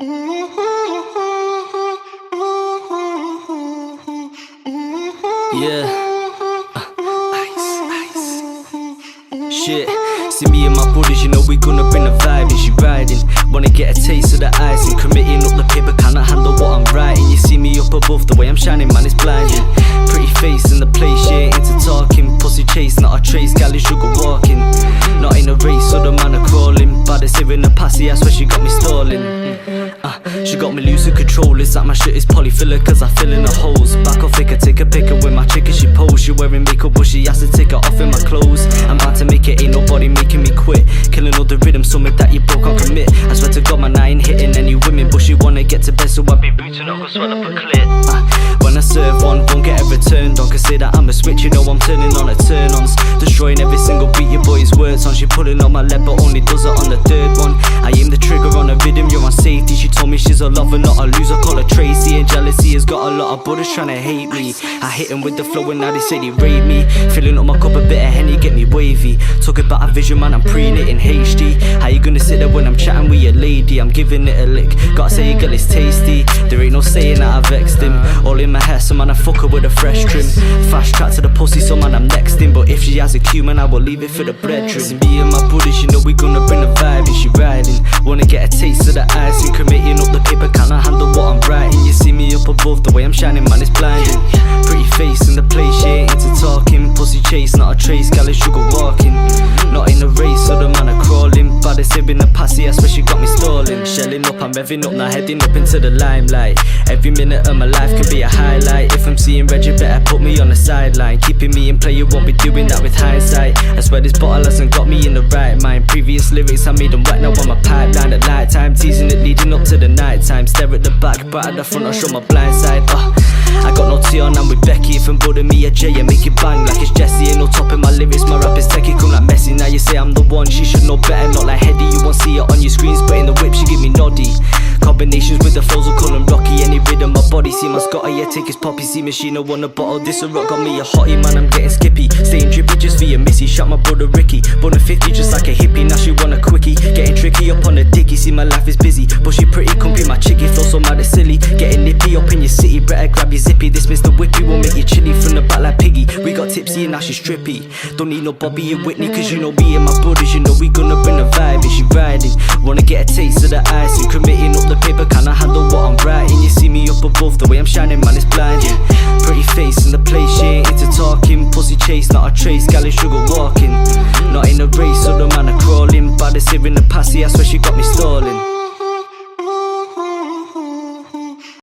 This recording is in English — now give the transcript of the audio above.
Yeah. Shit. See me and my buddies, you know we gonna bring the vibe. And she riding, wanna get a taste of the icing. Committing up the paper, cannot handle what I'm writing. You see me up above, the way I'm shining, man, it's blinding. Pretty face in the place, she ain't into talking. Pussy chase, not a trace, gal is sugar walking. Not in a race, so the man are crawling. But it's here in the passy, I swear she got me stalling. She got me losing control. It's like my shit is polyfiller, cause I fill in the holes. Back off, I take a picker with my chicken, she pose. She wearing makeup, but she has to take it off in my clothes. I'm about to make it, ain't nobody making me quit. Killing all the rhythm, something that you broke, can't commit. I swear to God, man, I ain't hitting any women, but she wanna get to bed, so I be booting up, go swell up a clit. When I serve one, won't get it returned on. Cause say that I'm a switch, you know I'm turning on her turn-ons. Destroying every single beat your boy's words on. She pulling on my leg, but only does it on the third one. I aim the trigger on a rhythm, you're on safety. She told me she's a lover, not a loser, call her Tracy. And jealousy has got a lot of brothers trying to hate me. I hit them with the flow and now they say they rate me. Filling up my cup a bit of Henny, get me wavy. Talk about a vision, man, I'm preying it in HD. How you gonna sit there when I'm chatting with your lady? I'm giving it a lick, gotta say girl it's tasty. There ain't no saying that I vexed him. All in my hair, so man I fuck her with a fresh trim. Fast track to the pussy, so man I'm next in. But if she has a cue, man I will leave it for the brethren. Me and my buddies, you know we gonna bring the vibe. And she riding, wanna get a taste of the icing. Committing up the paper, cannot handle what I'm writing. You see me up above, the way I'm shining, man, it's blinding. Pretty face in the place, she ain't into talking. Pussy chase, not a trace, gal is sugar walking. Not in a race, so the man are crawling. But it's here in the passy, I swear she got me stalling. Shelling up, I'm revving up, now heading up into the limelight. Every minute of my life could be a highlight. If I'm seeing red, you better put me on the sideline. Keeping me in play, you won't be doing that with hindsight. I swear this bottle hasn't got me in the right mind. Previous lyrics, I made them wet, now on my pipeline. At night time, teasing it leading up to the night time. Stare at the back, but at the front I show my blind side. I got no tea on, I'm with Becky. If I'm building me a J, I make it bang like it's Jesse. Ain't no top in my lyrics, my rap is techie, come like Messi. Now you say I'm the one, she should know better. Not like Heady, you won't see it on your screens, but in the whip she give me noddy. Combinations with the flows will call them rocky. Any rhythm my body, see my Scotty, yeah take his poppy. See machine, I want a bottle, this a rock, got me a hottie. Man, I'm getting skippy, staying drippy just for your missy. Shot my brother Ricky, born a 50 just like a hippie. Now she want a quickie, getting tricky up on the dicky. See my life is busy, but she pretty, compy my chickie. Flow so mad it's silly, getting nippy up in your city. Better grab your zippy, this Mr. Whippy will make you chilly from the back like Piggy. We got tipsy and now she's trippy. Don't need no Bobby and Whitney, cause you know me and my brothers, you know we gonna bring the vibe. And she riding, wanna get a taste of the icing. Committing up the paper, cannot handle what I'm writing. You see me up above, the way I'm shining, man, it's blinding. Pretty face in the place, she ain't into talking. Pussy chase, not a trace, gal is sugar